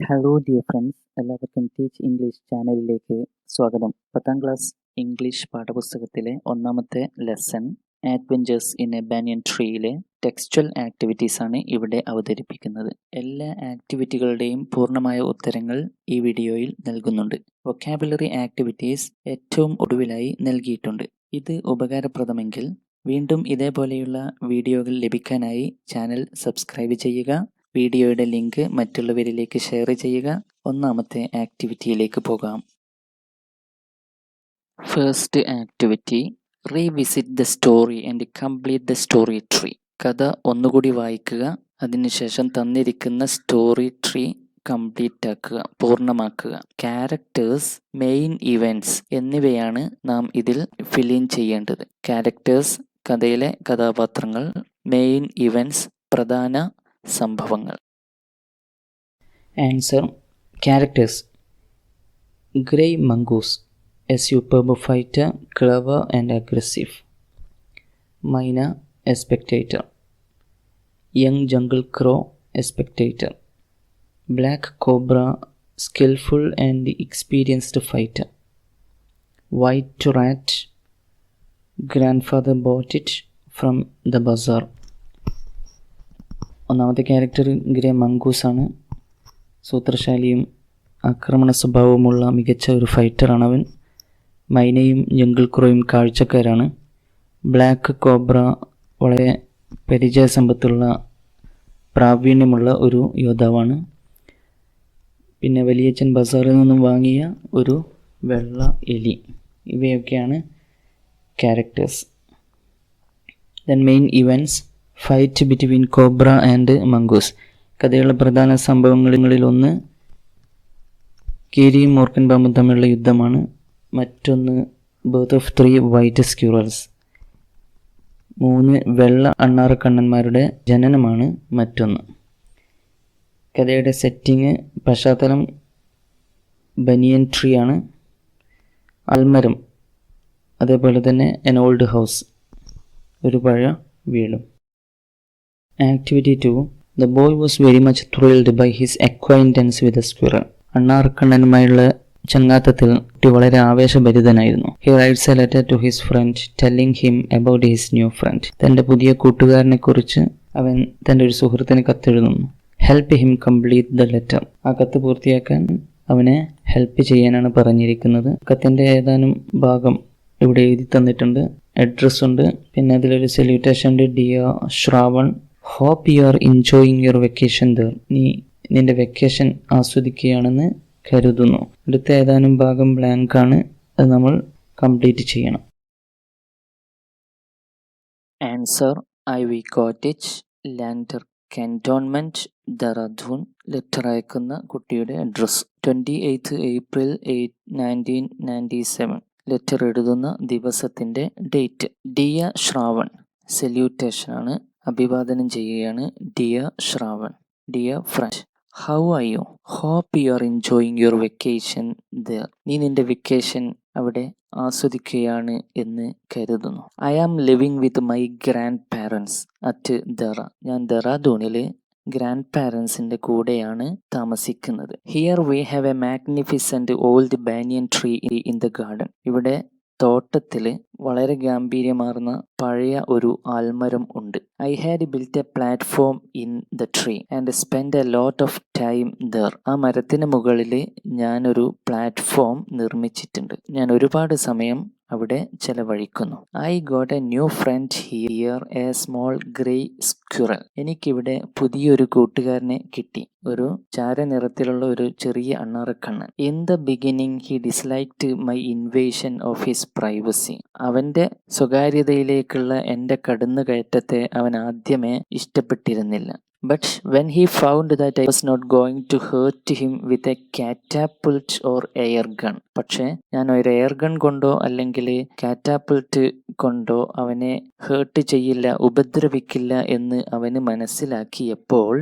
Hello dear friends, എല്ലാവർക്കും teach English ചാനലിലേക്ക് സ്വാഗതം. 10ാം ക്ലാസ് ഇംഗ്ലീഷ് പാഠപുസ്തകത്തിലെ ഒന്നാമത്തെ lesson adventures in A banyan ട്രീയിലെ ടെക്സ്ച്വൽ ആക്ടിവിറ്റീസ് ആണ് ഇവിടെ അവതരിപ്പിക്കുന്നത്. എല്ലാ ആക്ടിവിറ്റികളുടെയും പൂർണ്ണമായ ഉത്തരങ്ങൾ ഈ വീഡിയോയിൽ നൽകുന്നുണ്ട്. വൊക്കാബുലറി ആക്ടിവിറ്റീസ് ഏറ്റവും ഒടുവിലായി നൽകിയിട്ടുണ്ട്. ഇത് ഉപകാരപ്രദമെങ്കിൽ വീണ്ടും ഇതേപോലെയുള്ള വീഡിയോകൾ ലഭിക്കാനായി ചാനൽ സബ്സ്ക്രൈബ് ചെയ്യുക. വീഡിയോയുടെ ലിങ്ക് മറ്റുള്ളവരിലേക്ക് ഷെയർ ചെയ്യുക. ഒന്നാമത്തെ ആക്ടിവിറ്റിയിലേക്ക് പോകാം. First activity, revisit the story and complete the story tree. കഥ ഒന്നുകൂടി വായിക്കുക, അതിനുശേഷം തന്നിരിക്കുന്ന സ്റ്റോറി ട്രീ കംപ്ലീറ്റ് ആക്കുക, പൂർണ്ണമാക്കുക. ക്യാരക്ടേഴ്സ്, മെയിൻ ഇവൻറ്റ്സ് എന്നിവയാണ് നാം ഇതിൽ ഫിൽ ഇൻ ചെയ്യേണ്ടത്. ക്യാരക്ടേഴ്സ് കഥയിലെ കഥാപാത്രങ്ങൾ, മെയിൻ ഇവൻറ്റ്സ് പ്രധാന സംഭവങ്ങൾ. Answer: characters. Grey mongoose, a superb fighter, clever and aggressive. Myna, a spectator. Young jungle crow, a spectator. Black cobra, skillful and experienced fighter. White rat, grandfather bought it from the bazaar. ഒന്നാമത്തെ character grey മംഗൂസാണ്. സൂത്രശാലിയും ആക്രമണ സ്വഭാവമുള്ള മികച്ച ഒരു ഫൈറ്ററാണവൻ. മൈനയും jungle ക്രോയും കാഴ്ചക്കാരാണ്. Black cobra വളരെ പരിചയസമ്പത്തുള്ള പ്രാവീണ്യമുള്ള ഒരു യോദ്ധാവാണ്. പിന്നെ വലിയച്ഛൻ ബസാറിൽ നിന്നും വാങ്ങിയ ഒരു വെള്ള എലി. ഇവയൊക്കെയാണ് characters. Then main events, fight between cobra and mongoose. കഥയുള്ള പ്രധാന സംഭവങ്ങളിലൊന്ന് കീരിയും മൂർഖൻ പാമ്പും തമ്മിലുള്ള യുദ്ധമാണ്. മറ്റൊന്ന് ബർത്ത് ഓഫ് 3 വൈറ്റ് സ്ക്യൂറൽസ്, 3 വെള്ള അണ്ണാറക്കണ്ണന്മാരുടെ ജനനമാണ് മറ്റൊന്ന്. കഥയുടെ സെറ്റിങ്, പശ്ചാത്തലം ബനിയൻ ട്രീ ആണ്, ആൽമരം, അതേപോലെ തന്നെ എൻ ഓൾഡ് ഹൗസ്, ഒരു പഴയ വീടും. Activity 2, The boy was very much thrilled by his acquaintance with the squirrel. അണ്ണാറക്കണ്ണനുമായുള്ള ചങ്ങാത്തത്തിൽ കുട്ടി വളരെ ആവേശഭരിതനായിരുന്നു. He writes a letter to his friend telling him about his new friend. തൻ്റെ പുതിയ കൂട്ടുകാരനെ കുറിച്ച് അവൻ തൻ്റെ ഒരു സുഹൃത്തിന് കത്തെഴുതുന്നു. Help him complete the letter. ആ കത്ത് പൂർത്തിയാക്കാൻ അവനെ ഹെൽപ്പ് ചെയ്യാനാണ് പറഞ്ഞിരിക്കുന്നത്. കത്തിൻ്റെ ഏതാനും ഭാഗം ഇവിടെ എഴുതി തന്നിട്ടുണ്ട്. അഡ്രസ് ഉണ്ട്, പിന്നെ അതിലൊരു സല്യൂട്ടേഷൻ ഉണ്ട്. Dear Shravan, hope you are enjoying your vacation there. നീ നിന്റെ വെക്കേഷൻ ആസ്വദിക്കുകയാണെന്ന് കരുതുന്നു. അടുത്ത ഏതാനും ഭാഗം ബ്ലാങ്ക് ആണ്, അത് നമ്മൾ കംപ്ലീറ്റ് ചെയ്യണം. Answer: Ivy Cottage, Landour cantonment, Dehradun. Letter അയക്കുന്ന കുട്ടിയുടെ അഡ്രസ് 28 ഏപ്രിൽ 1997. ലെറ്റർ എഴുതുന്ന ദിവസത്തിൻ്റെ ഡേറ്റ്. ഡിയർ ശ്രാവൺ, സല്യൂട്ടേഷൻ ആണ്, അഭിവാദനം ചെയ്യുകയാണ്. Dear Shravan, dear friend, how are you? Hope you are enjoying your vacation there. നീ നിന്റെ വെക്കേഷൻ അവിടെ ആസ്വദിക്കുകയാണ് എന്ന് കരുതുന്നു. I am living with my grandparents at Dehra. ഞാൻ ദറാദൂണിലെ ഗ്രാൻഡ് പാരൻസിൻ്റെ കൂടെയാണ് താമസിക്കുന്നത്. Here we have a magnificent old banyan tree in the garden. ഇവിടെ തോട്ടത്തിൽ വളരെ ഗാംഭീര്യമാർന്ന പഴയ ഒരു ആൽമരം ഉണ്ട്. I had built a platform in the tree and spend A lot of time there. ആ മരത്തിന് മുകളിൽ ഞാനൊരു പ്ലാറ്റ്ഫോം നിർമ്മിച്ചിട്ടുണ്ട്. ഞാൻ ഒരുപാട് സമയം അവിടെ ചെലവഴിക്കുന്നു. I got a new friend here, a small grey squirrel. എനിക്കിവിടെ പുതിയൊരു കൂട്ടുകാരനെ കിട്ടി, ഒരു ചാരനിറത്തിലുള്ള ഒരു ചെറിയ അണ്ണാറക്കണ്ണൻ. In the beginning he disliked my invasion of his privacy. അവൻ്റെ സ്വകാര്യതയിലേക്കുള്ള എൻ്റെ കടന്നുകയറ്റത്തെ അവൻ ആദ്യമേ ഇഷ്ടപ്പെട്ടിരുന്നില്ല. But when he found that I was not going to hurt him with a catapult or air gun. പക്ഷേ ഞാൻ ഒരു എയർ ഗൺ കൊണ്ടോ അല്ലെങ്കിൽ കാറ്റാപ്പിൾട്ട് കൊണ്ടോ അവനെ ഹേർട്ട് ചെയ്യില്ല, ഉപദ്രവിക്കില്ല എന്ന് അവന് മനസ്സിലാക്കിയപ്പോൾ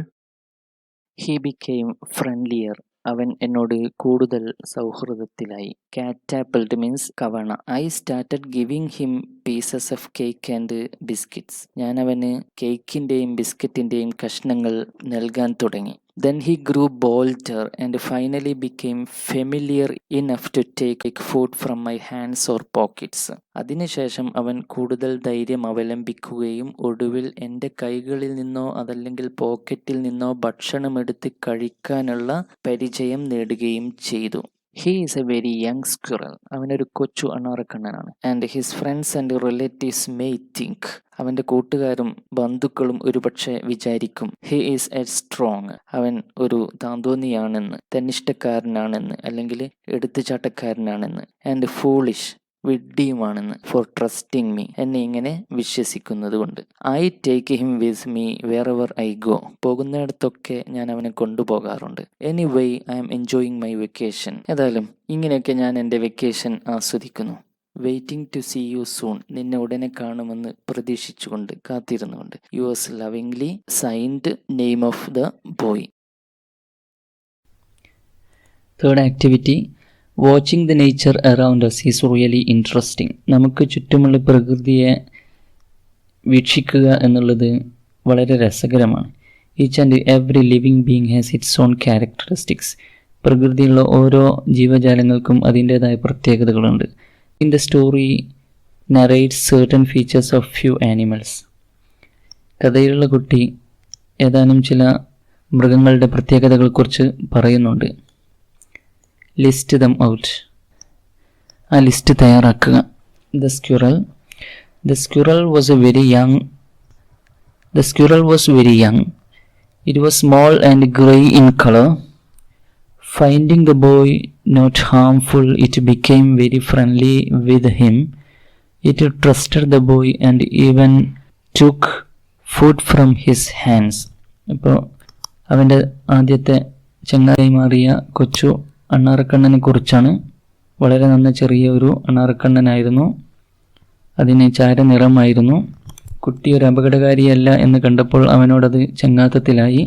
he became friendlier. അവൻ എന്നോട് കൂടുതൽ സൗഹൃദത്തിലായി. കാറ്റാപ്പിൾട്ട് മീൻസ് കവണ. I started giving him pieces of cake and biscuits. ഞാൻ അവന് കേക്കിൻ്റെയും ബിസ്ക്കറ്റിൻ്റെയും കഷ്ണങ്ങൾ നൽകാൻ തുടങ്ങി. Then he grew bolder and finally became familiar enough to take food from my hands or pockets. അതിനുശേഷം അവൻ കൂടുതൽ ധൈര്യം അവലംബിക്കുകയും ഒടുവിൽ എൻ്റെ കൈകളിൽ നിന്നോ അതല്ലെങ്കിൽ പോക്കറ്റിൽ നിന്നോ ഭക്ഷണമെടുത്ത് കഴിക്കാനുള്ള പരിചയം നേടുകയും ചെയ്തു. He is a very young squirrel. അവനൊരു കൊച്ചു അണ്ണാറക്കണ്ണനാണ്. And his friends and relatives may think. അവൻ്റെ കൂട്ടുകാരും ബന്ധുക്കളും ഒരുപക്ഷെ വിചാരിക്കും ഹി ഈസ് എ സ്ട്രോങ്. അവൻ ഒരു താന്തോന്നിയാണെന്ന്, തന്നിഷ്ടക്കാരനാണെന്ന്, അല്ലെങ്കിൽ എടുത്തുചാട്ടക്കാരനാണെന്ന്. ആൻഡ് ഫൂളിഷ്, വിഡ്ഢിയുമാണെന്ന്. ഫോർ ട്രസ്റ്റിംഗ് മീ, എന്നെ ഇങ്ങനെ വിശ്വസിക്കുന്നത് കൊണ്ട്. I take him with me wherever I go. പോകുന്നിടത്തൊക്കെ ഞാൻ അവനെ കൊണ്ടുപോകാറുണ്ട്. Anyway I am enjoying my vacation. ഏതായാലും ഇങ്ങനെയൊക്കെ ഞാൻ എൻ്റെ വെക്കേഷൻ ആസ്വദിക്കുന്നു. Waiting to see you soon. നിന്നെ ഉടനെ കാണുമെന്ന് പ്രതീക്ഷിച്ചുകൊണ്ട്, കാത്തിരുന്നുകൊണ്ട്. Yours lovingly signed name of the boy. Third activity, watching the nature around us is really interesting. നമുക്ക് ചുറ്റുമുള്ള പ്രകൃതിയെ വീക്ഷിക്കുക എന്നുള്ളത് വളരെ രസകരമാണ്. Each and every living being has its own characteristics. പ്രകൃതിയുള്ള ഓരോ ജീവജാലങ്ങൾക്കും അതിൻ്റേതായ പ്രത്യേകതകളുണ്ട്. In the story narrates certain features of few animals. കഥയിലുള്ള കുട്ടി ഏതാനും ചില മൃഗങ്ങളുടെ പ്രത്യേകതകളെക്കുറിച്ച് പറയുന്നുണ്ട്. List them out. ആ ലിസ്റ്റ് തയ്യാറാക്കുക. The squirrel was very young. It was small and grey in color. Finding the boy not harmful, it became very friendly with him. It trusted the boy and even took food from his hands. അപ്പോൾ അവൻ്റെ ആദ്യത്തെ ചങ്ങായി മാറിയ കൊച്ചു അണ്ണാറക്കണ്ണനെ കുറിച്ചാണ്. വളരെ നന്ന ചെറിയ ഒരു അണ്ണാറക്കണ്ണനായിരുന്നു. അതിന് ചാരനിറമായിരുന്നു. കുട്ടി ഒരു അപകടകാരിയല്ല എന്ന് കണ്ടപ്പോൾ അവനോടത് ചങ്ങാത്തത്തിലായി.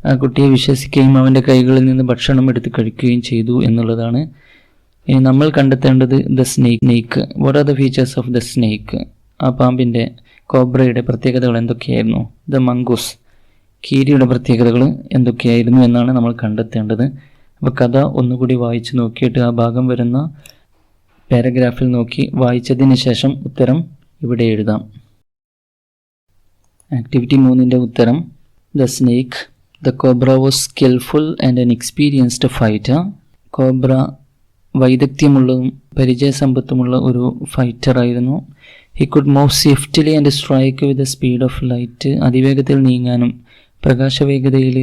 ആ കുട്ടിയെ വിശ്വസിക്കുകയും അവൻ്റെ കൈകളിൽ നിന്ന് ഭക്ഷണം എടുത്ത് കഴിക്കുകയും ചെയ്തു എന്നുള്ളതാണ്. ഇനി നമ്മൾ കണ്ടെത്തേണ്ടത് the snake. What are the features of the snake? ആ പാമ്പിൻ്റെ, കോബ്രയുടെ പ്രത്യേകതകൾ എന്തൊക്കെയായിരുന്നു? ദ മംഗൂസ്, കീരിയുടെ പ്രത്യേകതകൾ എന്തൊക്കെയായിരുന്നു എന്നാണ് നമ്മൾ കണ്ടെത്തേണ്ടത്. അപ്പോൾ കഥ ഒന്നുകൂടി വായിച്ച് നോക്കിയിട്ട് ആ ഭാഗം വരുന്ന പാരഗ്രാഫിൽ നോക്കി വായിച്ചതിന് ശേഷം ഉത്തരം ഇവിടെ എഴുതാം. ആക്ടിവിറ്റി 3ൻ്റെ ഉത്തരം: the snake. The cobra was skilful and an experienced fighter. Cobra വൈദഗ്ധ്യമുള്ളതും പരിചയസമ്പത്തുമുള്ള ഒരു ഫൈറ്ററായിരുന്നു. He could move swiftly and strike with the speed of light. അതിവേഗത്തിൽ നീങ്ങാനും പ്രകാശവേഗതയിൽ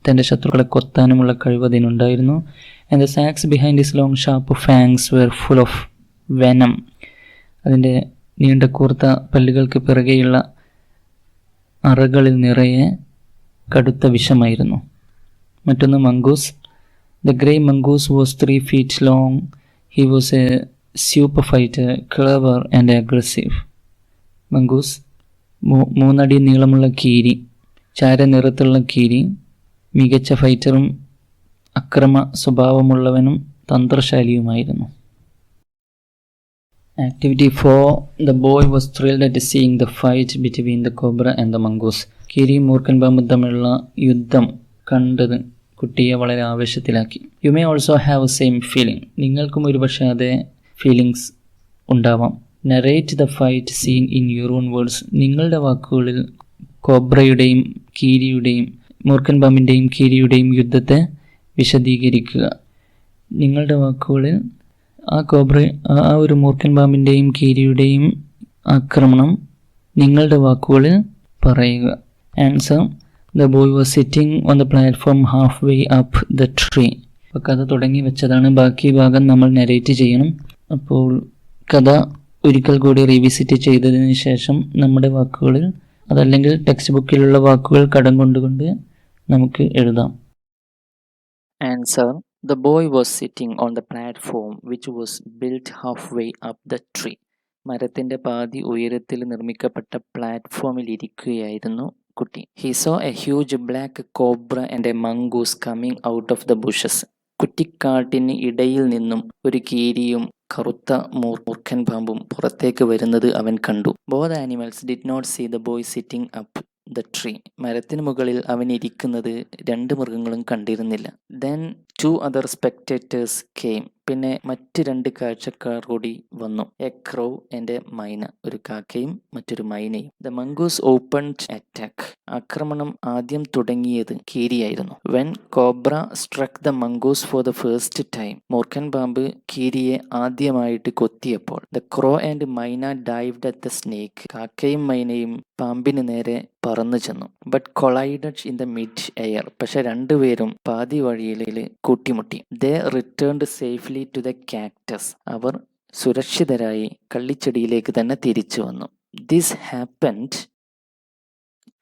തൻ്റെ ശത്രുക്കളെ കൊത്താനുമുള്ള കഴിവ് അതിനുണ്ടായിരുന്നു. And the sacs behind his long sharp fangs were full of venom. അതിൻ്റെ നീണ്ട കൂർത്ത പല്ലുകൾക്ക് പിറകെയുള്ള അറകളിൽ നിറയെ കടുത്ത വിഷമായിരുന്നു. മറ്റൊന്ന് mongoose. The grey mongoose was 3 feet long. He was a super fighter, clever and aggressive. Mongoose 3 അടി നീളമുള്ള കീരി, ചാരനിറത്തുള്ള കീരി, മികച്ച ഫൈറ്ററും അക്രമ സ്വഭാവമുള്ളവനും തന്ത്രശാലിയുമായിരുന്നു. Activity 4. The boy was thrilled at seeing the fight between the cobra and the mongoose. കീരിയും മൂർഖൻ പാമ്പും തമ്മിലുള്ള യുദ്ധം കണ്ടത് കുട്ടിയെ വളരെ ആവേശത്തിലാക്കി. You may also have same feeling. നിങ്ങൾക്കും ഒരുപക്ഷെ അതേ ഫീലിങ്സ് ഉണ്ടാവാം. Narrate the fight scene in your own words. നിങ്ങളുടെ വാക്കുകളിൽ കോബ്രയുടെയും കീരിയുടെയും, മൂർഖൻ പാമ്പിൻ്റെയും കീരിയുടെയും യുദ്ധത്തെ വിശദീകരിക്കുക. നിങ്ങളുടെ വാക്കുകളിൽ ആ ഒരു മൂർഖൻ പാമ്പിൻ്റെയും കീരിയുടെയും ആക്രമണം നിങ്ങളുടെ വാക്കുകളിൽ പറയുക. Answer: the boy was sitting on the platform half way up the tree. അപ്പോൾ കഥ തുടങ്ങി വെച്ചതാണ്. ബാക്കി ഭാഗം നമ്മൾ നരേറ്റ് ചെയ്യണം. അപ്പോൾ കഥ ഒരിക്കൽ കൂടി റീവിസിറ്റ് ചെയ്തതിന് ശേഷം നമ്മുടെ വാക്കുകളിൽ, അതല്ലെങ്കിൽ ടെക്സ്റ്റ് ബുക്കിലുള്ള വാക്കുകൾ കടം കൊണ്ടുകൊണ്ട് നമുക്ക് എഴുതാം. Answer: The boy was sitting on the platform which was built halfway up the tree. മരത്തിൻ്റെ പാതി ഉയരത്തിൽ നിർമ്മിക്കപ്പെട്ട പ്ലാറ്റ്ഫോമിൽ ഇരിക്കുകയായിരുന്നു കുട്ടി. He saw a huge black cobra and a mongoose coming out of the bushes. കുറ്റിക്കാട്ടിന് ഇടയിൽ നിന്നും ഒരു കീരിയും കറുത്ത മൂർഖൻ പാമ്പും പുറത്തേക്ക് വരുന്നത് അവൻ കണ്ടു. Both animals did not see the boy sitting up. the tree. മരത്തിന് മുകളിൽ അവൻ ഇരിക്കുന്നത് 2 മൃഗങ്ങളും കണ്ടിരുന്നില്ല. Then 2 other spectators came. പിന്നെ മറ്റ് 2 കാഴ്ചക്കാർ കൂടി വന്നു. എ ക്രോ ആൻഡ് എ മൈന. ഒരു കാക്കയും മറ്റൊരു മൈനയും. The mongoose opened attack. ആക്രമണം ആദ്യം തുടങ്ങിയത് കീരിയായിരുന്നു. When cobra struck the mongoose for the first time. മൂർഖൻ പാമ്പ് കീരിയെ ആദ്യമായിട്ട് കൊത്തിയപ്പോൾ. The crow and myna dived at the snake. കാക്കയും മൈനയും പാമ്പിന് നേരെ പറന്നു ചെന്നു. But collided in the mid air. പക്ഷെ രണ്ടുപേരും പാതി വഴിയിൽ കൂട്ടിമുട്ടി. They returned safely to the cactus. അവർ സുരക്ഷിതരായി കള്ളിച്ചെടിയിലേക്ക് തന്നെ തിരിച്ചു വന്നു. This happened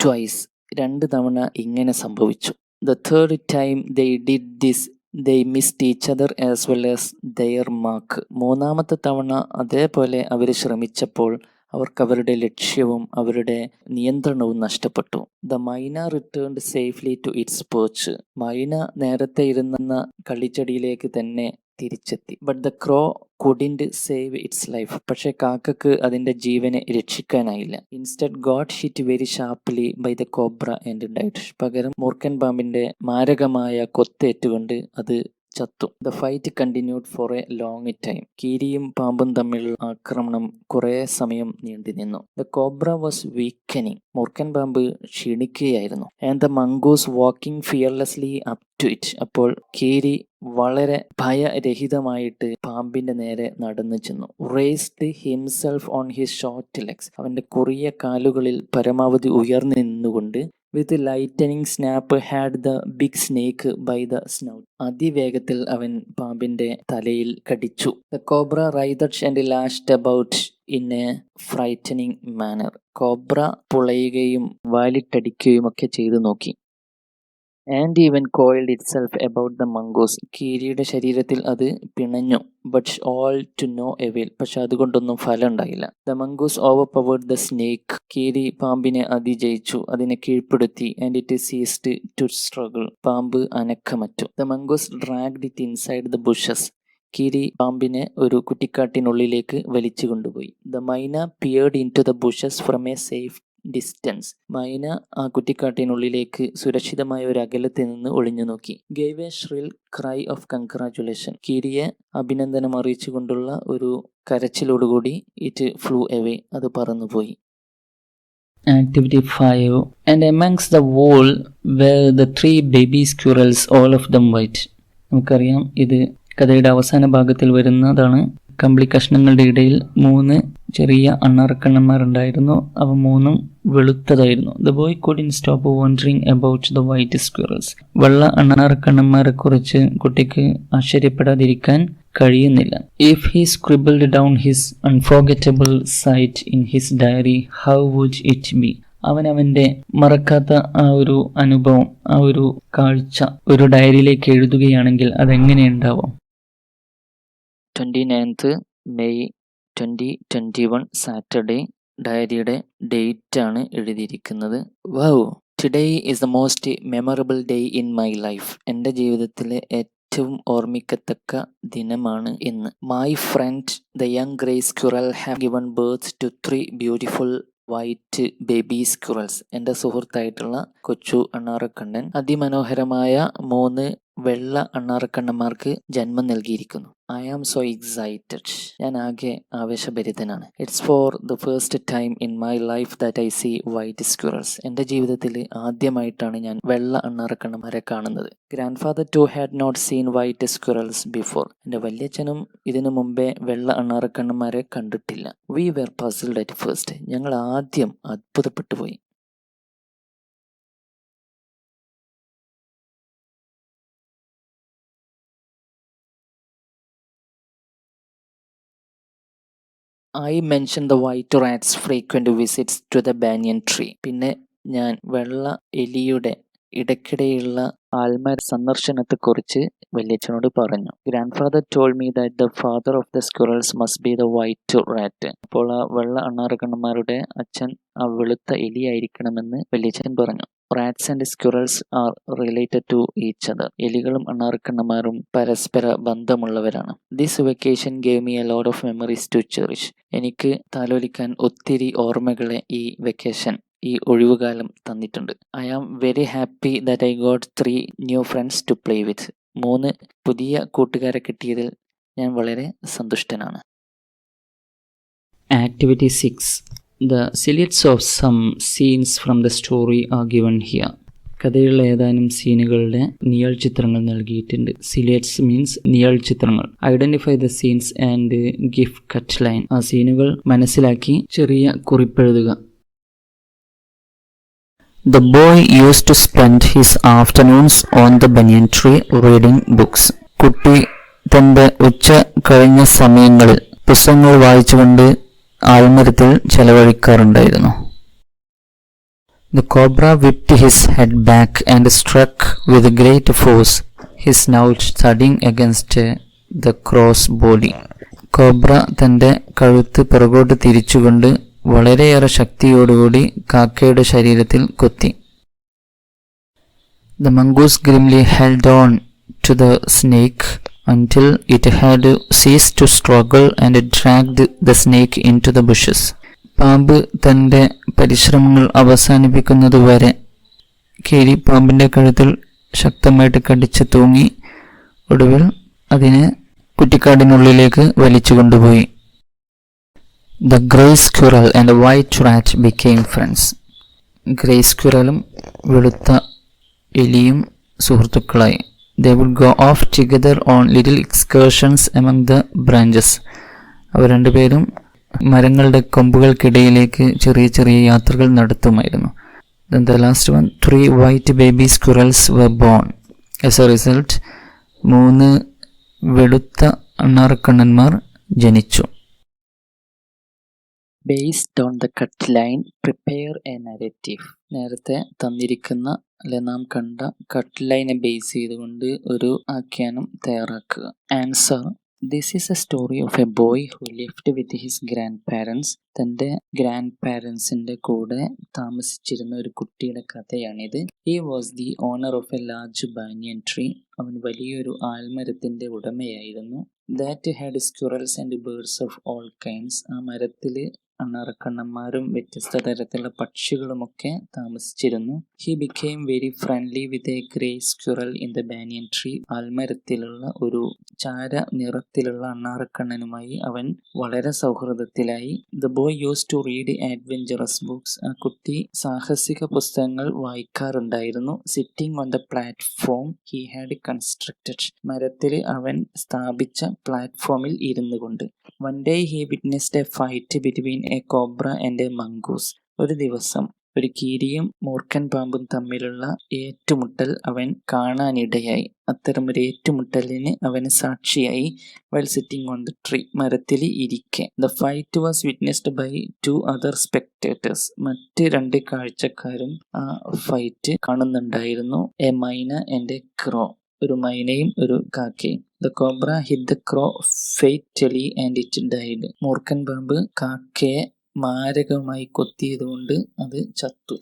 twice. 2 തവണ ഇങ്ങനെ സംഭവിച്ചു. The third time they did this they missed each other as well as their mark. 3-ാമത്തെ തവണ അതേപോലെ അവർ ശ്രമിച്ചപ്പോൾ അവർക്ക് അവരുടെ ലക്ഷ്യവും അവരുടെ നിയന്ത്രണവും നഷ്ടപ്പെട്ടു. The myna returned safely to its perch. Myna നേരത്തെ ഇരുന്ന കളിച്ചെടിയിലേക്ക് തന്നെ തിരിച്ചെത്തി. But the crow couldn't save its life. പക്ഷേ കാക്കക്ക് അതിൻ്റെ ജീവനെ രക്ഷിക്കാനായില്ല. Instead got hit very sharply by the cobra and died. പകരം മൂർഖൻ പാമ്പിൻ്റെ മാരകമായ കൊത്തേറ്റുകൊണ്ട് അത് ചത്തു. The fight continued for a long time. കീരിയും പാമ്പും തമ്മിലുള്ള ആക്രമണം കുറേ സമയം നീണ്ടു നിന്നു. The cobra was weakening. മൂർഖൻ പാമ്പ് ക്ഷീണിക്കുകയായിരുന്നു. And the mongoose walking fearlessly up to it. അപ്പോൾ കീരി വളരെ ഭയരഹിതമായിട്ട് പാമ്പിന്റെ നേരെ നടന്നു ചെന്നു. Raised himself on his short legs. അവന്റെ കുറിയ കാലുകളിൽ പരമാവധി ഉയർന്നു നിന്നുകൊണ്ട് with lightning snap had the big snake by the snout. അതിവേഗത്തിൽ അവൻ പാമ്പിന്റെ തലയിൽ കടിച്ചു. The cobra writhed and lashed about in a frightening manner. കോബ്ര പുളയുകയും വാലിട്ടടിക്കുകയും ഒക്കെ ചെയ്തു നോക്കി. And even coiled itself about the mongoose. കീരിയുടെ ശരീരത്തിൽ അത് പിണഞ്ഞു. But all to no എവെയിൽ. പക്ഷെ അതുകൊണ്ടൊന്നും ഫലം ഉണ്ടായില്ല. The mongoose overpowered the snake. കീരി പാമ്പിനെ അതിജയിച്ചു, അതിനെ കീഴ്പ്പെടുത്തി. And it ceased to struggle. പാമ്പ് അനക്കമറ്റു. The mongoose dragged it inside the bushes. കീരി പാമ്പിനെ ഒരു കുറ്റിക്കാട്ടിനുള്ളിലേക്ക് വലിച്ചു കൊണ്ടുപോയി. The myna peered in to the bushes from a safe distance. മൈന ആ കുറ്റിക്കാട്ടിനുള്ളിലേക്ക് സുരക്ഷിതമായ ഒരു അകലത്തിൽ നിന്ന് ഒളിഞ്ഞു നോക്കി. Gave a shrill cry of congratulation. കീരിയെ അഭിനന്ദനം അറിയിച്ചുകൊണ്ടുള്ള ഒരു കരച്ചിലോടുകൂടി ഇറ്റ് ഫ്ലൂ എവേ. അത് പറന്നുപോയി. Activity 5. And amongst the wall were the 3 baby squirrels, all of them white. നമുക്കറിയാം, ഇത് കഥയുടെ അവസാന ഭാഗത്തിൽ വരുന്നതാണ്. കമ്പിളി കഷ്ണങ്ങളുടെ ഇടയിൽ 3 ചെറിയ അണ്ണാറക്കണ്ണന്മാരുണ്ടായിരുന്നു. അവ 3ഉം വെളുത്തതായിരുന്നു. The boy couldn't stop wondering about the white squirrels. വെള്ള അണ്ണാറക്കണ്ണന്മാരെ കുറിച്ച് കുട്ടിക്ക് ആശ്ചര്യപ്പെടാതിരിക്കാൻ കഴിയുന്നില്ല. If he scribbled down his unforgettable sight in his diary, how would it be? അവൻ്റെ മറക്കാത്ത ആ ഒരു അനുഭവം, ആ ഒരു കാഴ്ച ഒരു ഡയറിയിലേക്ക് എഴുതുകയാണെങ്കിൽ അതെങ്ങനെയുണ്ടാവും? 29th May 2021 Saturday. ഡയറിയുടെ ഡേറ്റ് ആണ് എഴുതിയിരിക്കുന്നത്. Wow, today is the most memorable day in my life. എൻ്റെ ജീവിതത്തിലെ ഏറ്റവും ഓർമ്മിക്കത്തക്ക ദിനമാണ് ഇന്ന്. My friend the young grey squirrel have given birth to 3 beautiful white baby squirrels. എൻ്റെ സുഹൃത്തായിട്ടുള്ള കൊച്ചു അണ്ണാറക്കണ്ണൻ അതിമനോഹരമായ 3 വെള്ള അണ്ണാറക്കണ്ണന്മാർക്ക് ജന്മം നൽകിയിരിക്കുന്നു. I am so excited. ഞാൻ ആകെ ആവേശഭരിതനാണ്. It's for the first time in my life that I see white squirrels. എൻ്റെ ജീവിതത്തിൽ ആദ്യമായിട്ടാണ് ഞാൻ വെള്ള അണ്ണാറക്കണ്ണന്മാരെ കാണുന്നത്. Grandfather too had not seen white squirrels before. എൻ്റെ വല്യച്ഛനും ഇതിനു മുമ്പേ വെള്ള അണ്ണാറക്കണ്ണന്മാരെ കണ്ടിട്ടില്ല. We were puzzled at first. ഞങ്ങൾ ആദ്യം അത്ഭുതപ്പെട്ടു പോയി. I mentioned the white rat's frequent visits to the banyan tree. പിന്നെ ഞാൻ വെള്ള എലിയുടെ ഇടയ്ക്കിടെയുള്ള ആൽമര സന്ദർശനത്തെക്കുറിച്ച് വല്യച്ഛനോട് പറഞ്ഞു. Grand father told me that the father of the squirrels must be the white rat. അപ്പോൾ ആ വെള്ള അണ്ണാറക്കണ്ണന്മാരുടെ അച്ഛൻ ആ വെളുത്ത എലിയായിരിക്കണമെന്ന് വല്യച്ഛൻ പറഞ്ഞു. Rats and squirrels are related to each other. എലികളും അണ്ണാറക്കണ്ണന്മാരും പരസ്പര ബന്ധമുള്ളവരാണ്. This vacation gave me a lot of memories to cherish. എനിക്ക് താലോലിക്കാൻ ഒത്തിരി ഓർമ്മകളെ ഈ വെക്കേഷൻ ഈ ഒഴിവുകാലം തന്നിട്ടുണ്ട്. I am very happy that I got 3 new friends to play with. 3 പുതിയ കൂട്ടുകാരെ കിട്ടിയതിൽ ഞാൻ വളരെ സന്തുഷ്ടനാണ്. Activity 6. The silhouettes of some scenes from the story are given here. കഥയിലുള്ള ഏതാനും സീനുകളുടെ നിഴൽ ചിത്രങ്ങൾ നൽകിയിട്ടുണ്ട്. സിലുവേറ്റ്സ് മീൻസ് നിഴൽ ചിത്രങ്ങൾ. Identify the scenes and give cut line. ആ സീനുകൾ മനസ്സിലാക്കി ചെറിയ കുറിപ്പെഴുതുക. The boy used to spend his afternoons on the banyan tree reading books. കുട്ടി തന്റെ ഉച്ച കഴിഞ്ഞ സമയങ്ങളിൽ പുസ്തകങ്ങൾ വായിച്ചുകൊണ്ട് ആൽമരത്തിൽ ചെലവഴിക്കാറുണ്ടായിരുന്നു. The cobra whipped his head back and struck with great force, his snout thudding against the crow's body. Cobra തന്റെ കഴുത്ത് പിറകോട്ട് തിരിച്ചുകൊണ്ട് വളരെയേറെ ശക്തിയോടുകൂടി കാക്കയുടെ ശരീരത്തിൽ കൊത്തി. The mongoose grimly held on to the snake until it had ceased to struggle and dragged the snake into the bushes. പാമ്പ് തൻ്റെ പരിശ്രമങ്ങൾ അവസാനിപ്പിക്കുന്നതുവരെ കീരി പാമ്പിൻ്റെ കഴുത്തിൽ ശക്തമായിട്ട് കടിച്ച് തൂങ്ങി ഒടുവിൽ അതിനെ കുറ്റിക്കാടിനുള്ളിലേക്ക് വലിച്ചു കൊണ്ടുപോയി. The grey squirrel and the white rat became friends. Grey സ്ക്വിറലും വെളുത്ത എലിയും സുഹൃത്തുക്കളായി. They would go off together on little excursions among the branches. അവർ രണ്ടുപേരും മരങ്ങളുടെ കൊമ്പുകൾക്കിടയിലേക്ക് ചെറിയ ചെറിയ യാത്രകൾ നടത്തുമായിരുന്നു. Then the last one, 3 white baby squirrels were born. As a result, 3 വെളുത്ത അണ്ണാറക്കണ്ണന്മാർ ജനിച്ചു. Based on the cut line, prepare a narrative. നേരത്തെ തന്നിരിക്കുന്ന നാം കണ്ട കട്ട് ലൈനെ ബേസ് ചെയ്തുകൊണ്ട് ഒരു ആഖ്യാനം തയ്യാറാക്കുക. Answer: This is a story of a boy who lived with his grandparents. തൻ്റെ ഗ്രാൻഡ് പാരൻസിൻ്റെ കൂടെ താമസിച്ചിരുന്ന ഒരു കുട്ടിയുടെ കഥയാണിത്. He was the owner of a large banyan tree. അവൻ വലിയൊരു ആൽമരത്തിൻ്റെ ഉടമയായിരുന്നു. That had squirrels and birds of all kinds. ആ മരത്തിൽ അണ്ണാറക്കണ്ണന്മാരും വ്യത്യസ്ത തരത്തിലുള്ള പക്ഷികളുമൊക്കെ താമസിച്ചിരുന്നു. He became very friendly with a grey squirrel in the banyan tree. ആൽമരത്തിലുള്ള ഒരു ചാര നിറത്തിലുള്ള അണ്ണാറക്കണ്ണനുമായി അവൻ വളരെ സൗഹൃദത്തിലായി. The boy used to read adventurous books. ആ കുട്ടി സാഹസിക പുസ്തകങ്ങൾ വായിക്കാറുണ്ടായിരുന്നു. Sitting on the platform he had constructed. മരത്തിൽ അവൻ സ്ഥാപിച്ച പ്ലാറ്റ്ഫോമിൽ ഇരുന്നു കൊണ്ട്. One day he witnessed a fight between a cobra and a mongoose. ഒരു ദിവസം ഒരു കീരിയും മൂർഖൻ പാമ്പും തമ്മിലുള്ള ഏറ്റുമുട്ടൽ അവൻ കാണാനിടയായി. അത്തരമൊരു ഏറ്റുമുട്ടലിന് അവന് സാക്ഷിയായി. while sitting on the tree, മരത്തിൽ ഇരിക്കെ. The fight was witnessed by 2 other spectators. മറ്റ് 2 കാഴ്ചക്കാരും ആ fight കാണുന്നുണ്ടായിരുന്നു. a myna and a crow. ഒരു മൈനയും ഒരു കാക്കയും. The cobra hit the crow fatally and it died. മൂർഖൻ പാമ്പ് കാക്കയെ മാരകമായി കൊത്തിയതുകൊണ്ട് അത് ചത്തു.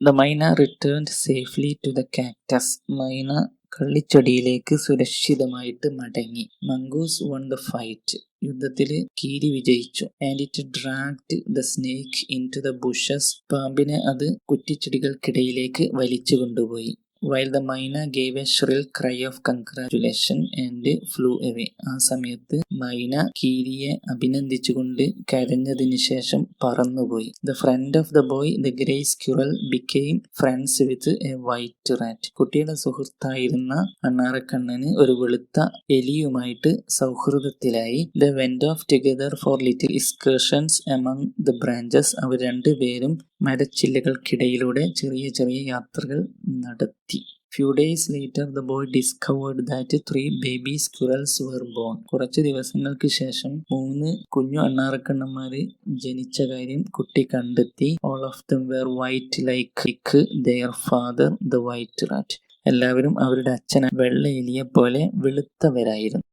The myna returned safely to the cactus. മൈന കള്ളിച്ചെടിയിലേക്ക് സുരക്ഷിതമായിട്ട് മടങ്ങി. Mongoose won the fight. യുദ്ധത്തിൽ കീരി വിജയിച്ചു. And it dragged the snake into the bushes. പാമ്പിനെ അത് കുറ്റിച്ചെടികൾക്കിടയിലേക്ക് വലിച്ചു കൊണ്ടുപോയി. While the myna gave a shrill cry of congratulation and flew away. ആ സമയത്ത് മൈന കീരിയെ അഭിനന്ദിച്ചുകൊണ്ട് കരഞ്ഞതിന് ശേഷം പറന്നുപോയി. The friend of the boy, the grey squirrel, became friends with a white rat. കുട്ടിയുടെ സുഹൃത്തായിരുന്ന അണ്ണാറക്കണ്ണന് ഒരു വെളുത്ത എലിയുമായിട്ട് സൗഹൃദത്തിലായി. They went off together for little excursions among the branches. അവർ രണ്ടുപേരും മരച്ചില്ലകൾക്കിടയിലൂടെ ചെറിയ ചെറിയ യാത്രകൾ നടത്തി. Few days later, the boy discovered that 3 baby squirrels were born. കുറച്ച് ദിവസങ്ങൾക്ക് ശേഷം 3 കുഞ്ഞു അണ്ണാറക്കണ്ണന്മാർ ജനിച്ച കാര്യം കുട്ടി കണ്ടെത്തി. All of them were white like their father, the white rat. എല്ലാവരും അവരുടെ അച്ഛൻ വെള്ള എലിയെ പോലെ വെളുത്തവരായിരുന്നു.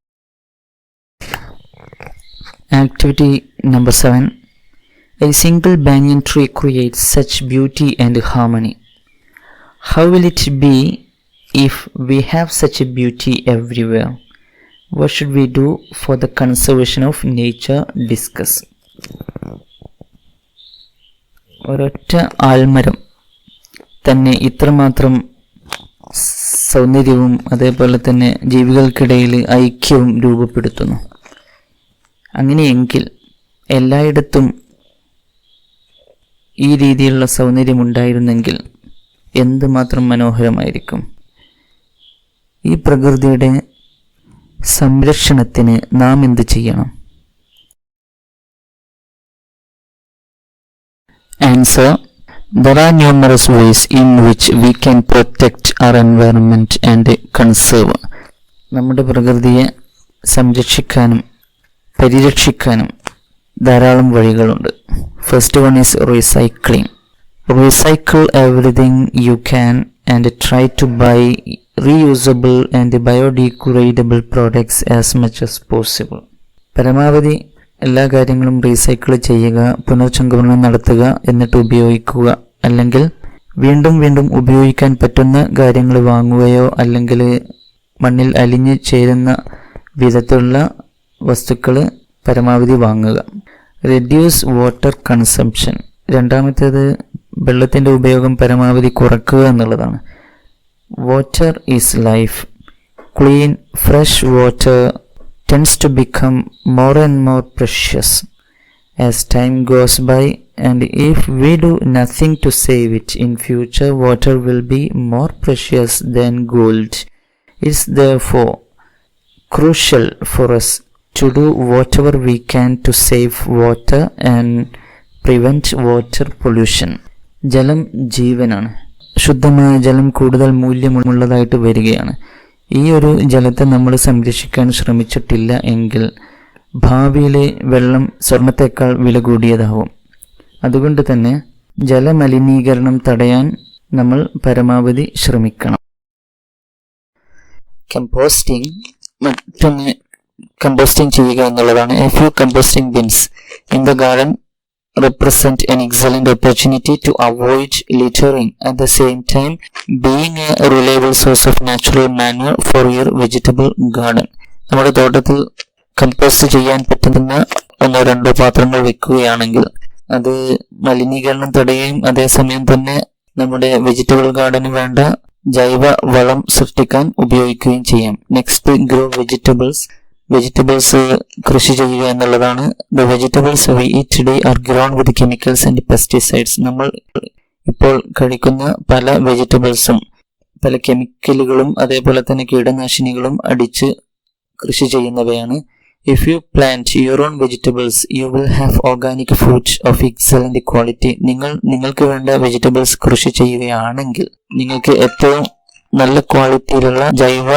Activity number 7. A single banyan tree creates such beauty and harmony. How will it be if we have such a beauty everywhere? What should we do for the conservation of nature? Discuss. ഒരൊറ്റ ആൽമരം തന്നെ ഇത്രമാത്രം സൗന്ദര്യവും അതേപോലെ തന്നെ ജീവികൾക്കിടയിൽ ഐക്യവും രൂപപ്പെടുത്തുന്നു. അങ്ങനെയെങ്കിൽ എല്ലായിടത്തും ഈ രീതിയിലുള്ള സൗന്ദര്യമുണ്ടായിരുന്നെങ്കിൽ എന്തുമാത്രം മനോഹരമായിരിക്കും. ഈ പ്രകൃതിയുടെ സംരക്ഷണത്തിന് നാം എന്ത് ചെയ്യണം? Answer: There are numerous ways in which we can protect our environment and conserve. നമ്മുടെ പ്രകൃതിയെ സംരക്ഷിക്കാനും പരിരക്ഷിക്കാനും ധാരാളം വഴികളുണ്ട്. First one is recycling. Recycle everything you can and try to buy reusable and biodegradable products as much as possible. പരമാവധി എല്ലാ കാര്യങ്ങളും recycle ചെയ്യുക, പുനർചംക്രമണം നടത്തുക, എന്നിട്ട് ഉപയോഗിക്കുക. അല്ലെങ്കിൽ വീണ്ടും വീണ്ടും ഉപയോഗിക്കാൻ പറ്റുന്ന കാര്യങ്ങൾ വാങ്ങുകയോ അല്ലെങ്കിൽ മണ്ണിൽ അലിഞ്ഞു ചേരുന്ന വിധത്തിലുള്ള വസ്തുക്കൾ പരമാവധി വാങ്ങുക. Reduce water consumption. രണ്ടാമത്തേത് വെള്ളത്തിൻ്റെ ഉപയോഗം പരമാവധി കുറക്കുക എന്നുള്ളതാണ്. Water is life. Clean fresh water tends to become more and more precious as time goes by, and if we do nothing to save it in future, water will be more precious than gold. It's therefore crucial for us to do whatever we can to save water and prevent water pollution. ജലം ജീവനാണ്. ശുദ്ധമായ ജലം കൂടുതൽ മൂല്യമുള്ളതായിട്ട് വരികയാണ്. ഈ ഒരു ജലത്തെ നമ്മൾ സംരക്ഷിക്കാൻ ശ്രമിച്ചിട്ടില്ല എങ്കിൽ ഭാവിയിലെ വെള്ളം സ്വർണത്തേക്കാൾ വില കൂടിയതാവും. അതുകൊണ്ട് തന്നെ ജലമലിനീകരണം തടയാൻ നമ്മൾ പരമാവധി ശ്രമിക്കണം. കമ്പോസ്റ്റിംഗ് ചെയ്യുക എന്നുള്ളതാണ്. A few composting bins in the garden represent an excellent opportunity to avoid littering, at the same time being a reliable source of natural manure for your vegetable garden. നമ്മുടെ തോട്ടത്തിൽ കമ്പോസ്റ്റ് ചെയ്യാൻ പറ്റുന്ന 1-2 പാത്രങ്ങൾ വെക്കുകയാണെങ്കിൽ അത് മലിനീകരണം തടയുകയും അതേസമയം തന്നെ നമ്മുടെ വെജിറ്റബിൾ ഗാർഡന് വേണ്ട ജൈവ വളം സൃഷ്ടിക്കാൻ ഉപയോഗിക്കുകയും ചെയ്യാം. നെക്സ്റ്റ്, ഗ്രോ വെജിറ്റബിൾസ് കൃഷി ചെയ്യുക എന്നുള്ളതാണ്. The vegetables we eat today are grown with chemicals and pesticides. നമ്മൾ ഇപ്പോൾ കഴിക്കുന്ന പല വെജിറ്റബിൾസും പല കെമിക്കലുകളും അതേപോലെ തന്നെ കീടനാശിനികളും അടിച്ച് കൃഷി ചെയ്യുന്നവയാണ്. If you plant your own vegetables, you will have organic food of excellent quality. നിങ്ങൾക്ക് വേണ്ട വെജിറ്റബിൾസ് കൃഷി ചെയ്യുകയാണെങ്കിൽ നിങ്ങൾക്ക് ഏറ്റവും നല്ല ക്വാളിറ്റിയിലുള്ള ജൈവ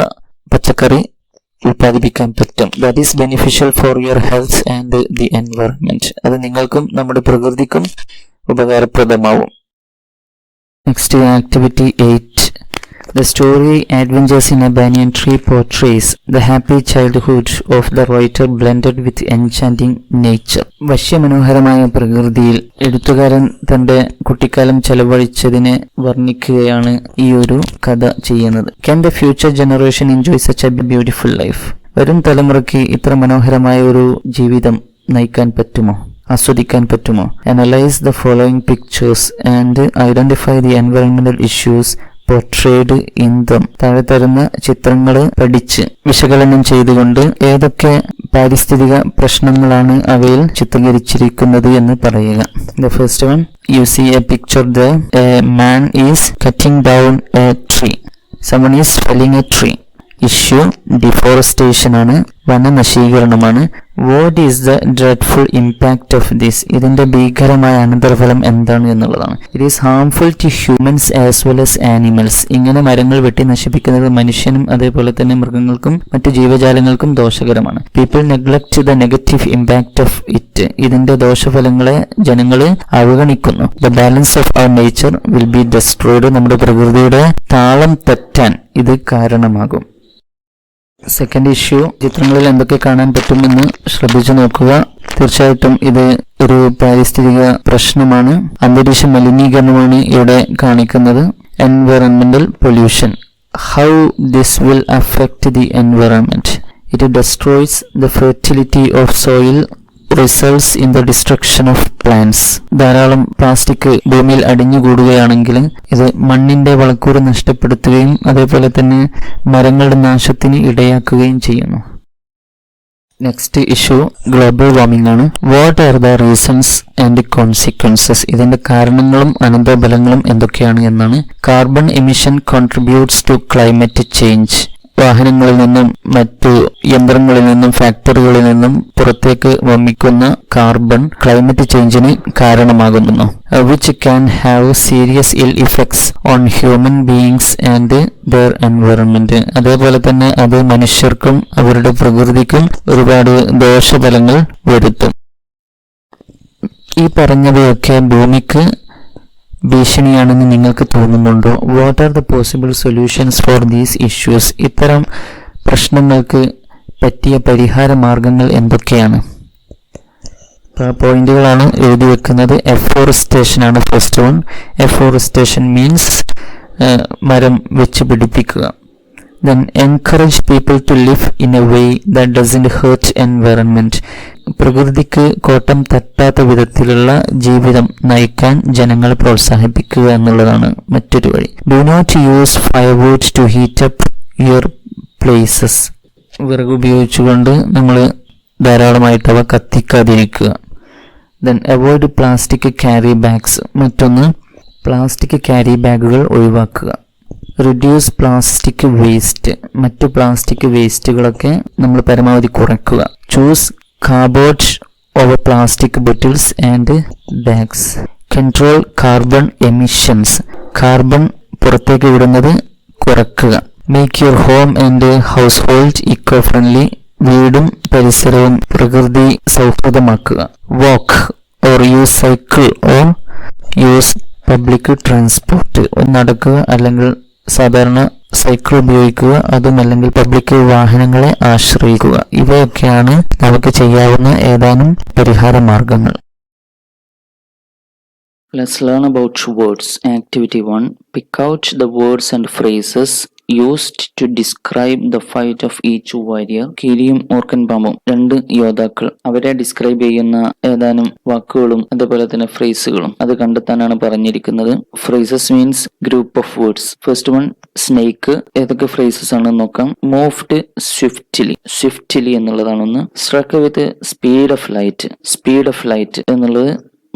പച്ചക്കറി ഉൽപ്പാദിപ്പിക്കാൻ പറ്റും. That is beneficial for your health and the environment. അത് നിങ്ങൾക്കും നമ്മുടെ പ്രകൃതിക്കും ഉപകാരപ്രദമാവും. Next, activity 8. The story Adventures in a Banyan Tree portrays the happy childhood of the writer blended with enchanting nature. വശ്യമനോഹരമായ പ്രകൃതിയിൽ എഴുത്തുകാരൻ തന്റെ കുട്ടിക്കാലം ചെലവഴിച്ചതിനെ വർണ്ണിക്കുകയാണ് ഈ ഒരു കഥ ചെയ്യുന്നത്. Can the future generation enjoy such a beautiful life? വരും തലമുറയ്ക്ക് ഇത്ര മനോഹരമായ ഒരു ജീവിതം നയിക്കാൻ പറ്റുമോ, ആസ്വദിക്കാൻ പറ്റുമോ? Analyze the following pictures and identify the environmental issues portrayed in them. താഴെ തരുന്ന ചിത്രങ്ങൾ പഠിച്ച് വിശകലനം ചെയ്തുകൊണ്ട് ഏതൊക്കെ പാരിസ്ഥിതിക പ്രശ്നങ്ങളാണ് അവയിൽ ചിത്രീകരിച്ചിരിക്കുന്നത് എന്ന് പറയുക. The first one, you see a picture there. A man is cutting down a tree. Someone is felling a tree. Issue deforestation ആണ്, വനനശീകരണമാണ്. What is the dreadful impact of this? ഇതിന്റെ ഭീകരമായ അനന്തരഫലം എന്താണ് എന്നുള്ളതാണ്. It is harmful to humans as well as animals. ഇങ്ങനെ മരങ്ങൾ വെട്ടി നശിപ്പിക്കുന്നത് മനുഷ്യനും അതേപോലെ തന്നെ മൃഗങ്ങൾക്കും മറ്റു ജീവജാലങ്ങൾക്കും ദോഷകരമാണ്. People neglect the negative impact of it. ഇതിന്റെ ദോഷഫലങ്ങളെ ജനങ്ങൾ അവഗണിക്കുന്നു. The balance of our nature will be destroyed. നമ്മുടെ പ്രകൃതിയുടെ താളം തെറ്റാൻ ഇത് കാരണമാകും. സെക്കൻഡ് ഇഷ്യൂ, ചിത്രങ്ങളിൽ എന്തൊക്കെ കാണാൻ പറ്റുമെന്ന് ശ്രദ്ധിച്ചു നോക്കുക. തീർച്ചയായിട്ടും ഇത് ഒരു പാരിസ്ഥിതിക പ്രശ്നമാണ്. അന്തരീക്ഷ മലിനീകരണമാണ് ഇവിടെ കാണിക്കുന്നത്. Environmental pollution. How this will affect the environment? It destroys the fertility of soil, results in the destruction of plants. ധാരാളം പ്ലാസ്റ്റിക് ഭൂമിയിൽ അടിഞ്ഞുകൂടുകയാണെങ്കിൽ ഇത് മണ്ണിന്റെ വളക്കൂറ് നഷ്ടപ്പെടുത്തുകയും അതേപോലെ തന്നെ മരങ്ങളുടെ നാശത്തിന് ഇടയാക്കുകയും ചെയ്യുന്നു. നെക്സ്റ്റ് ഇഷ്യൂ ഗ്ലോബൽ വാർമിംഗ് ആണ്. What are the reasons and consequences? ഇതിന്റെ കാരണങ്ങളും അനന്തരഫലങ്ങളും എന്തൊക്കെയാണ് എന്നാണ്. Carbon emission contributes to climate change. വാഹനങ്ങളിൽ നിന്നും മറ്റു യന്ത്രങ്ങളിൽ നിന്നും ഫാക്ടറികളിൽ നിന്നും പുറത്തേക്ക് വമിക്കുന്ന കാർബൺ ക്ലൈമറ്റ് ചേഞ്ചിന് കാരണമാകുന്നു. വിച്ച് ക്യാൻ ഹാവ് സീരിയസ് ഇൽ effects on human beings and their environment. അതേപോലെ തന്നെ അത് മനുഷ്യർക്കും അവരുടെ പ്രകൃതിക്കും ഒരുപാട് ദോഷഫലങ്ങൾ വരുത്തും. ഈ പറഞ്ഞവയൊക്കെ ഭൂമിക്ക് ഭീഷണിയാണെന്ന് നിങ്ങൾക്ക് തോന്നുന്നുണ്ടോ? What are the possible solutions for these issues? ഇത്തരം പ്രശ്നങ്ങൾക്ക് പറ്റിയ പരിഹാര മാർഗങ്ങൾ എന്തൊക്കെയാണ്? പോയിന്റുകളാണ് എഴുതി വെക്കുന്നത്. എഫോറസ്റ്റേഷൻ ആണ് ഫസ്റ്റ് വൺ. എഫോറസ്റ്റേഷൻ മീൻസ് മരം വെച്ച് പിടിപ്പിക്കുക. Then encourage people to live in a way that doesn't hurt environment. പ്രകൃതിക്ക് കോട്ടം തട്ടാത്ത വിധത്തിലുള്ള ജീവിതം നയിക്കാൻ ജനങ്ങളെ പ്രോത്സാഹിപ്പിക്കുക എന്നുള്ളതാണ് മറ്റൊരു വഴി. Do not use firewood to heat up your places. വിറക് ഉപയോഗിച്ചുകൊണ്ട് നമ്മൾ ധാരാളമായിട്ട് അവ കത്തിക്കാതിരിക്കുക. Then avoid plastic carry bags. മറ്റൊന്ന് പ്ലാസ്റ്റിക് ക്യാരി ബാഗുകൾ ഒഴിവാക്കുക. Reduce plastic waste. മറ്റു പ്ലാസ്റ്റിക് വേസ്റ്റുകളൊക്കെ നമ്മൾ പരമാവധി കുറയ്ക്കുക. Choose cardboard over plastic bottles and bags. Control carbon emissions. Carbon പുറത്തേക്ക് വിടുന്നത് കുറയ്ക്കുക. Make your home and household eco friendly. വീടും പരിസരവും പ്രകൃതി സൗഹൃദമാക്കുക. Walk or use cycle or use public transport. നടക്കുക അല്ലെങ്കിൽ സാധാരണ സൈക്കിൾ ഉപയോഗിക്കുക, അതുമല്ലെങ്കിൽ പബ്ലിക് വാഹനങ്ങളെ ആശ്രയിക്കുക. ഇവയൊക്കെയാണ് നമുക്ക് ചെയ്യാവുന്ന ഏതാനും പരിഹാര മാർഗങ്ങൾ. Let's learn about words. Activity 1. Pick out the words and phrases used to describe the fight of each warrior. കീരിയും ഓർക്കൻ പാമ്പും, രണ്ട് യോദ്ധാക്കൾ, അവരെ ഡിസ്ക്രൈബ് ചെയ്യുന്ന ഏതാനും വാക്കുകളും അതുപോലെ തന്നെ ഫ്രേസുകളും അത് കണ്ടെത്താനാണ് പറഞ്ഞിരിക്കുന്നത്. Phrases means group of words. First one snake. ഏതൊക്കെ ഫ്രേസസ് ആണെന്ന് നോക്കാം. Moved swiftly. സ്വിഫ്റ്റ്ലി എന്നുള്ളതാണ് ഒന്ന്. Struck with speed of light. Speed of light എന്നുള്ളത്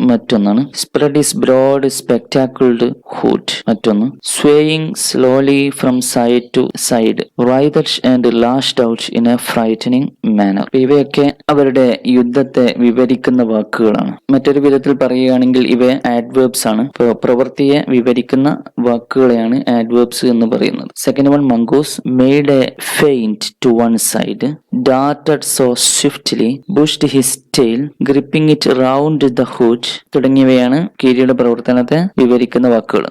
മറ്റൊന്നാണ്. Spread is broad spectacled hood മറ്റൊന്ന്. Swaying slowly from side to side. Writhed and lashed out in a frightening manner. ഇവയൊക്കെ അവരുടെ യുദ്ധത്തെ വിവരിക്കുന്ന വാക്കുകളാണ്. മറ്റൊരു വിധത്തിൽ പറയുകയാണെങ്കിൽ ഇവ ആഡ്വേർബ്സ് ആണ്. പ്രവൃത്തിയെ വിവരിക്കുന്ന വാക്കുകളെയാണ് ആഡ്വേർബ്സ് എന്ന് പറയുന്നത്. Second one mongoose. Made a feint to one side. Darted so swiftly. Bushed his tail. Gripping it round the hood തുടങ്ങിയവയാണ് കീരിയുടെ പ്രവർത്തനത്തെ വിവരിക്കുന്ന വാക്കുകൾ.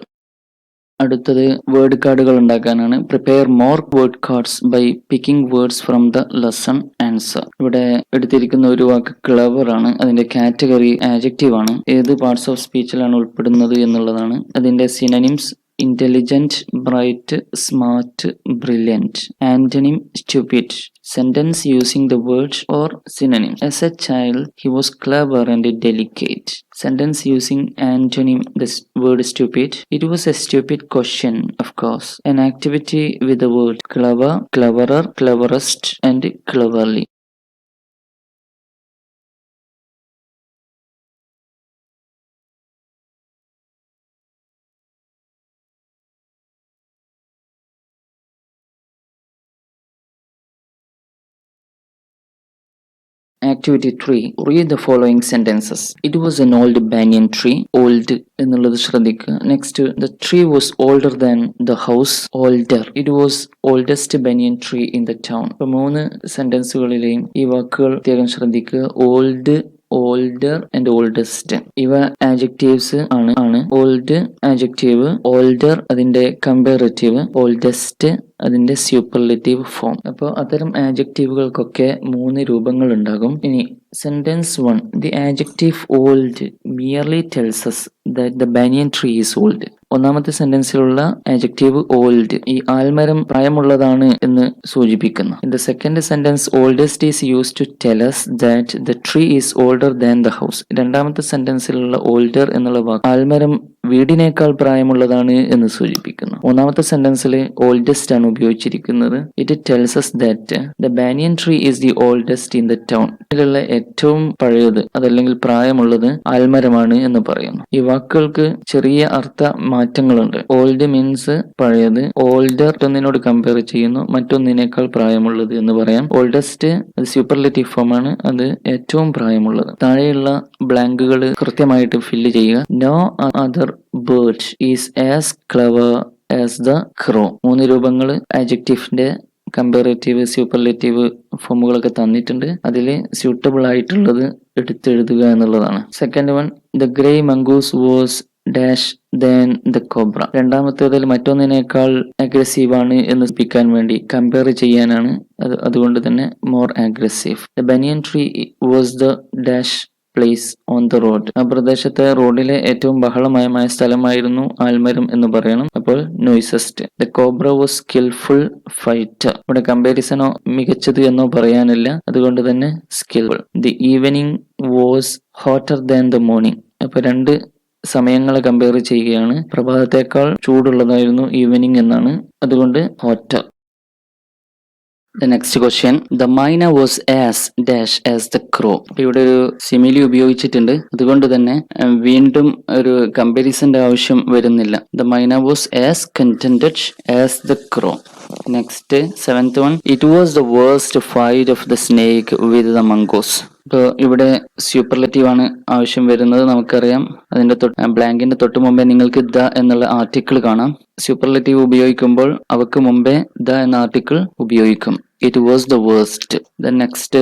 അടുത്തത് വേർഡ് കാർഡുകൾ ഉണ്ടാക്കാനാണ്. Prepare more word cards by picking words from the lesson answer. ഇവിടെ എടുത്തിരിക്കുന്ന ഒരു വാക്ക് ക്ലവർ ആണ്. അതിന്റെ കാറ്റഗറി ആഡ്ജക്റ്റീവ് ആണ്. ഏത് പാർട്സ് ഓഫ് സ്പീച്ചിലാണ് ഉൾപ്പെടുന്നത് എന്നുള്ളതാണ്. അതിന്റെ synonyms intelligent, bright, smart, brilliant. Antonym stupid. Sentence using the word or synonym. As a child, he was clever and delicate. Sentence using antonym the word stupid. It was a stupid question, of course. An activity with the word clever, cleverer, cleverest, and cleverly. Activity 3. Read the following sentences. It was an old banyan tree. Old എന്നുള്ളത് ശ്രദ്ധിക്കുക. Next, the tree was older than the house. Older. It was oldest banyan tree in the town. ഇപ്പോൾ മൂന്ന് സെന്റൻസുകളിലെയും ഈ വാക്കുകൾ പ്രത്യേകം ശ്രദ്ധിക്കുക. Old, older and oldest. ഇവ adjectives ആണ്. ഓൾഡ് ആഡ്ജക്റ്റീവ്, ഓൾഡർ അതിന്റെ കമ്പാരറ്റീവ്, ഓൾഡസ്റ്റ് അതിന്റെ സൂപ്പർലേറ്റീവ് ഫോം. അപ്പോൾ അത്തരം ആഡ്ജക്റ്റീവുകൾക്കൊക്കെ മൂന്ന് രൂപങ്ങൾ ഉണ്ടാകും. ഇനി sentence 1. The adjective old merely tells us that the banyan tree is old. ഒന്നാമത്തെ സെന്റൻസിലുള്ള adjective old ഈ ആൽമരം പ്രായമുള്ളതാണ് എന്ന് സൂചിപ്പിക്കുന്നു. In the second sentence, oldest is used to tell us that the tree is older than the house. രണ്ടാമത്തെ സെന്റൻസിലുള്ള older എന്നുള്ള വാക്ക് ആൽമരം വീടിനേക്കാൾ പ്രായമുള്ളതാണ് എന്ന് സൂചിപ്പിക്കുന്നു. മൂന്നാമത്തെ സെന്റൻസിൽ oldest ആണ് ഉപയോഗിച്ചിരിക്കുന്നത്. It tells us that the banyan tree is the oldest in the town. ഇതിലുള്ള ഏറ്റവും പഴയത് അതല്ലെങ്കിൽ പ്രായമുള്ളത് ആൽമരമാണ് എന്ന് പറയുന്നു. ഈ വാക്കുകൾക്ക് ചെറിയ അർത്ഥ മാറ്റങ്ങളുണ്ട്. ഓൾഡ് മീൻസ് പഴയത്, ഓൾഡർ മറ്റൊന്നിനോട് കമ്പയർ ചെയ്യുന്നു, മറ്റൊന്നിനേക്കാൾ പ്രായമുള്ളത് എന്ന് പറയാം. ഓൾഡസ്റ്റ് അത് സൂപ്പർലേറ്റീവ് ഫോം ആണ്, അത് ഏറ്റവും പ്രായമുള്ളത്. താഴെയുള്ള ബ്ലാങ്കുകൾ കൃത്യമായിട്ട് ഫില്ല് ചെയ്യുക. No other bird is as clever as the crow. 3 രൂപങ്ങൾ ആഡ്ജക്റ്റീവിന്റെ കമ്പാരേറ്റീവ് സൂപ്പർലേറ്റീവ് ഫോമുകളൊക്കെ തന്നിട്ടുണ്ട്. അതിൽ സ്യൂട്ടബിൾ ആയിട്ടുള്ളത് എടുത്തെഴുതുക എന്നുള്ളതാണ്. Second one, the grey mongoose was dash than the cobra. രണ്ടാമത്തേതിൽ മറ്റൊന്നിനേക്കാൾ അഗ്രസീവ് ആണ് എന്ന് സൂചിപ്പിക്കാൻ വേണ്ടി കമ്പയർ ചെയ്യാനാണ്. അതുകൊണ്ട് തന്നെ more aggressive. The banian tree was the dash place on the road. ആ പ്രദേശത്തെ റോഡിലെ ഏറ്റവും ബഹളമയമായ സ്ഥലമായിരുന്നു ആൽമരം എന്ന് പറയണം. അപ്പോൾ noisiest. The cobra was skilful fighter. ഇവിടെ കമ്പാരിസണോ മികച്ചത് എന്നോ പറയാനില്ല, അതുകൊണ്ട് തന്നെ skilful. The evening was hotter than the morning. അപ്പൊ 2 സമയങ്ങളെ കമ്പയർ ചെയ്യുകയാണ്. പ്രഭാതത്തെക്കാൾ ചൂടുള്ളതായിരുന്നു ഈവനിങ് എന്നാണ്, അതുകൊണ്ട് hotter. The next question, the myna was as dash as the crow. ഇവിടെ ഒരു സിമിലി ഉപയോഗിച്ചിട്ടുണ്ട്, അതുകൊണ്ട് തന്നെ വീണ്ടും ഒരു കമ്പാരിസന്റെ ആവശ്യം വരുന്നില്ല. The myna was as contented as the crow. Next, 7th one, it was the worst fight of the snake with the mongoose. ഇപ്പോൾ ഇവിടെ സൂപ്പർലേറ്റീവ് ആണ് ആവശ്യം വരുന്നത്, നമുക്കറിയാം. അതിന്റെ ബ്ലാങ്കിന്റെ തൊട്ട് മുമ്പേ നിങ്ങൾക്ക് ദ എന്നുള്ള ആർട്ടിക്കിൾ കാണാം. സൂപ്പർലേറ്റീവ് ഉപയോഗിക്കുമ്പോൾ അവക്ക് മുമ്പേ ദ എന്ന ആർട്ടിക്കിൾ ഉപയോഗിക്കും. It was the worst. The next,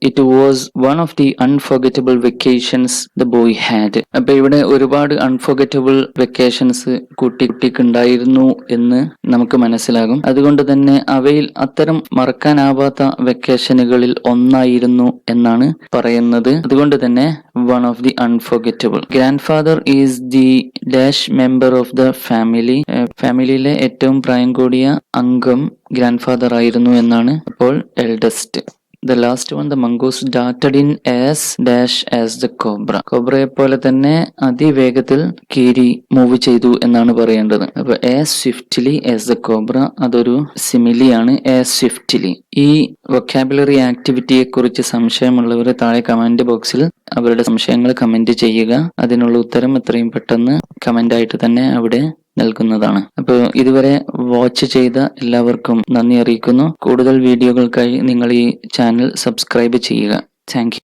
it was one of the unforgettable vacations the boy had. അപ്പൊ ഇവിടെ ഒരുപാട് അൺഫോർഗറ്റബിൾ വെക്കേഷൻസ് കുട്ടിക്ക് ഉണ്ടായിരുന്നു എന്ന് നമുക്ക് മനസ്സിലാകും. അതുകൊണ്ട് തന്നെ അവയിൽ അത്തരം മറക്കാനാവാത്ത വെക്കേഷനുകളിൽ ഒന്നായിരുന്നു എന്നാണ് പറയുന്നത്. അതുകൊണ്ട് തന്നെ one of the unforgettable. Grandfather is the dash member of the family. ഫാമിലിയിലെ ഏറ്റവും പ്രായം കൂടിയ അംഗം ഗ്രാൻഡ്ഫാദർ ആയിരുന്നു എന്നാണ്. അപ്പോൾ eldest. The last one, the mongoose darted in as dash as the cobra. കോബ്രയെ പോലെ തന്നെ അതിവേഗത്തിൽ കീരി മൂവ് ചെയ്തു എന്നാണ് പറയേണ്ടത്. അപ്പൊ as swiftly as the cobra അതൊരു സിമിലിയാണ്. as swiftly. ഈ വൊക്കാബുലറി ആക്ടിവിറ്റിയെ കുറിച്ച് സംശയമുള്ളവർ താഴെ കമന്റ് ബോക്സിൽ അവരുടെ സംശയങ്ങൾ കമന്റ് ചെയ്യുക. അതിനുള്ള ഉത്തരം എത്രയും പെട്ടെന്ന് കമന്റ് ആയിട്ട് തന്നെ അവിടെ നൽകുന്നതാണ്. അപ്പോൾ ഇതുവരെ വാച്ച് ചെയ്ത എല്ലാവർക്കും നന്ദി അറിയിക്കുന്നു. കൂടുതൽ വീഡിയോകൾക്കായി നിങ്ങൾ ഈ ചാനൽ സബ്സ്ക്രൈബ് ചെയ്യുക. Thank you.